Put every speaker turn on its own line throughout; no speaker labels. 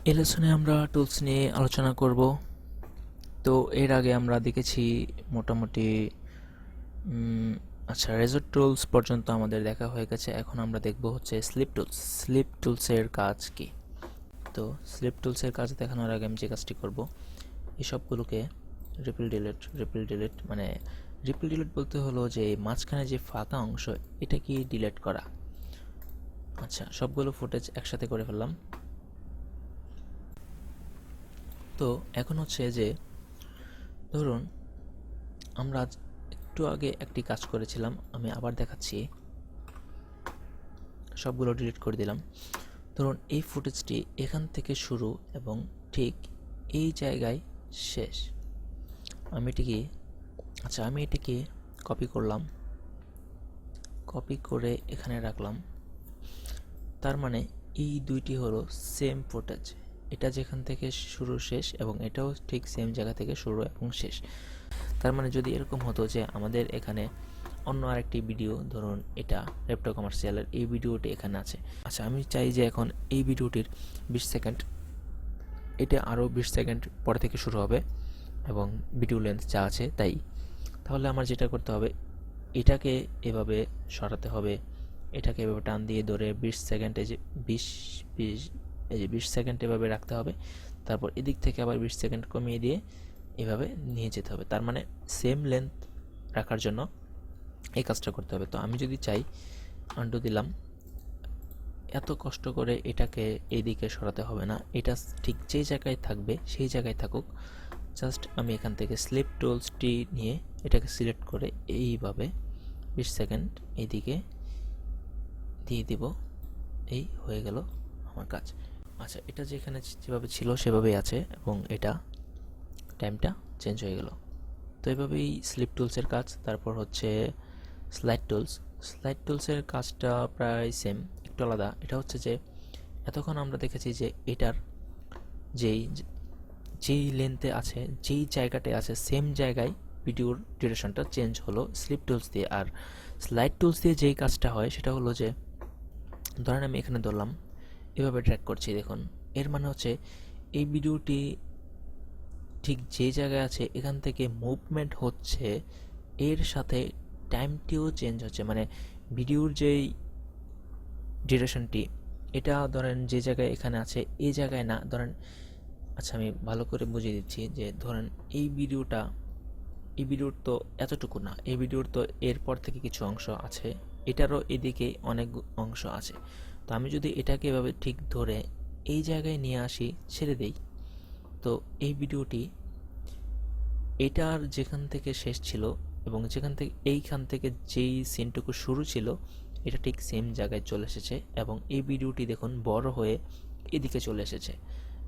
এই লেসনে আমরা টুলস নিয়ে আলোচনা করব। তো এর আগে আমরা দেখেছি মোটামুটি আচ্ছা, রেজর টুলস পর্যন্ত আমাদের দেখা হয়ে গেছে। এখন আমরা দেখব হচ্ছে স্লিপ টুলস। স্লিপ টুলসের কাজ কি? তো স্লিপ টুলসের কাজ দেখানোর আগে আমি যে কাজটি করব, এসবগুলোকে রিপিল ডিলিট মানে রিপিল ডিলিট বলতে হলো যে মাঝখানে যে ফাঁকা অংশ এটা কি ডিলিট করা। আচ্ছা, সবগুলো ফুটেজ একসাথে করে ফেললাম। তো এখন হচ্ছে যে ধরুন আমরা একটু আগে একটি কাজ করেছিলাম, আমি আবার দেখাচ্ছি। সবগুলো ডিলিট করে দিলাম। ধরুন এই ফুটেজটি এখান থেকে শুরু এবং ঠিক এই জায়গায় শেষ। আমি এটিকে কপি করলাম, কপি করে এখানে রাখলাম। তার মানে এই দুইটি হলো সেম ফুটেজ। এটা যেখান থেকে শুরু শেষ এবং এটাও ঠিক সেম জায়গা থেকে শুরু এবং শেষ। তার মানে যদি এরকম হতো যে আমাদের এখানে অন্য আরেকটি ভিডিও, ধরুন এটা রেপ্টো কমার্শিয়ালের এই ভিডিওটি এখানে আছে। আচ্ছা, আমি চাই যে এখন এই ভিডিওটির 20 সেকেন্ড, এটা আরও 20 সেকেন্ড পরে থেকে শুরু হবে এবং ভিডিও লেন্থ যা আছে তাই। তাহলে আমার যেটা করতে হবে, এটাকে এভাবে সরাতে হবে, এটাকে এভাবে টান দিয়ে ধরে 20 সেকেন্ড, এই যে 20 এই যে 20 সেকেন্ড এভাবে রাখতে হবে। তারপর এদিক থেকে আবার 20 সেকেন্ড কমিয়ে দিয়ে এভাবে নিয়ে যেতে হবে। তার মানে সেম লেন্থ রাখার জন্য এই কাজটা করতে হবে। তো আমি যদি চাই, আন্ডু দিলাম, এত কষ্ট করে এটাকে এইদিকে সরাতে হবে না, এটা ঠিক যেই জায়গায় থাকবে সেই জায়গায় থাকুক। জাস্ট আমি এখান থেকে স্লিপ টুলসটি নিয়ে এটাকে সিলেক্ট করে এইভাবে 20 সেকেন্ড এইদিকে দিয়ে দিব। এই হয়ে গেল আমার কাজ। আচ্ছা, এটা যেখানে যেভাবে ছিল সেভাবেই আছে এবং এটা টাইমটা চেঞ্জ হয়ে গেল। তো এভাবেই স্লিপ টুলসের কাজ। তারপর হচ্ছে স্লাইড টুলসের কাজটা প্রায় সেম, একটু আলাদা। এটা হচ্ছে যে এতক্ষণ আমরা দেখেছি যে এটার যেই লেন্থে আছে, যেই জায়গাটায় আছে, সেম জায়গায় ভিডিওর ডিউরেশনটা চেঞ্জ হলো স্লিপ টুলস দিয়ে। আর স্লাইড টুলস দিয়ে যেই কাজটা হয় সেটা হলো যে ধরেন আমি এখানে ধরলাম, এভাবে ট্র্যাক করছি, দেখুন এর মানে হচ্ছে এই ভিডিওটি ঠিক যে জায়গায় আছে এখান থেকে মুভমেন্ট হচ্ছে, এর সাথে টাইমটিও চেঞ্জ হচ্ছে। মানে ভিডিওর যেই ডিউরেশনটি, এটা ধরেন যে জায়গায় এখানে আছে এই জায়গায় না, ধরেন আচ্ছা আমি ভালো করে বুঝিয়ে দিচ্ছি যে ধরেন এই ভিডিওর তো এতটুকু না, এই ভিডিওর তো এরপর থেকে কিছু অংশ আছে, এটারও এদিকে অনেক অংশ আছে। তো আমি যদি এটাকে এভাবে ঠিক ধরে এই জায়গায় নিয়ে আসি, ছেড়ে দেই, তো এই ভিডিওটি এটার যেখান থেকে শেষ ছিল এবং এইখান থেকে যেই সিনটুকু শুরু ছিল এটা ঠিক সেম জায়গায় চলে এসেছে এবং এই ভিডিওটি দেখুন বড় হয়ে এদিকে চলে এসেছে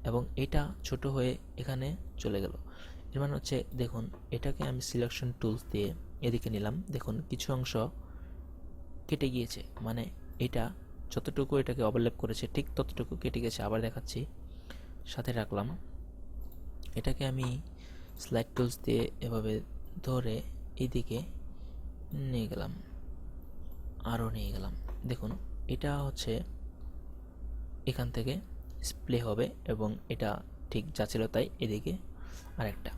এবং এটা ছোট হয়ে এখানে চলে গেল। এর মানে হচ্ছে দেখুন, এটাকে আমি সিলেকশন টুলস দিয়ে এদিকে নিলাম, দেখুন কিছু অংশ কেটে গিয়েছে, মানে এটা যতটুকু এটাকে ওভারল্যাপ করেছে ঠিক ততটুকু কেটে গেছে। আবার দেখাচ্ছি, সাথে রাখলাম, এটাকে আমি স্লাইড টুলস দিয়ে এভাবে ধরে এইদিকে নিয়ে গেলাম, আরও নিয়ে গেলাম। দেখুন এটা হচ্ছে এখান থেকে স্প্লে হবে এবং এটা ঠিক যা ছিল তাই এদিকে আরেকটা,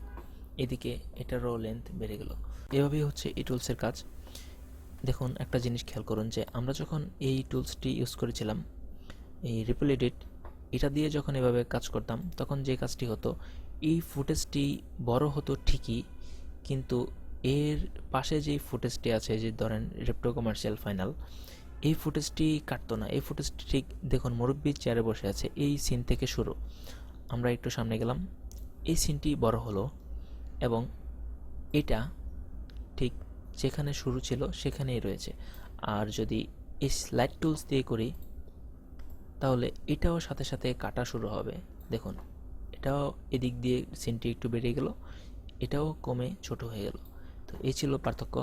এদিকে এটারও লেন্থ বেড়ে গেল। এভাবেই হচ্ছে এই টুলসের কাজ। দেখুন একটা জিনিস খেয়াল করুন যে আমরা যখন এই টুলসটি ইউজ করেছিলাম, এই রিপল এডিট, এটা দিয়ে যখন এভাবে কাজ করতাম তখন যে কাজটি হতো, এই ফুটেজটি বড় হতো ঠিকই, কিন্তু এর পাশে যেই ফুটেজটি আছে, যে ধরেন রেপ্টো কমার্শিয়াল ফাইনাল, এই ফুটেজটি কাটতো না। এই ফুটেজটি ঠিক দেখুন মুরব্বি চেয়ারে বসে আছে, এই সিন থেকে শুরু। আমরা একটু সামনে গেলাম, এই সিনটি বড় হলো এবং এটা ঠিক যেখানে শুরু ছিল সেখানেই রয়েছে। আর যদি এই স্লাইড টুলস দিয়ে করি তাহলে এটাও সাথে সাথে কাটা শুরু হবে। দেখুন এটাও এদিক দিয়ে সিনটি একটু বেড়ে গেল, এটাও কমে ছোট হয়ে গেল। তো এই ছিল পার্থক্য।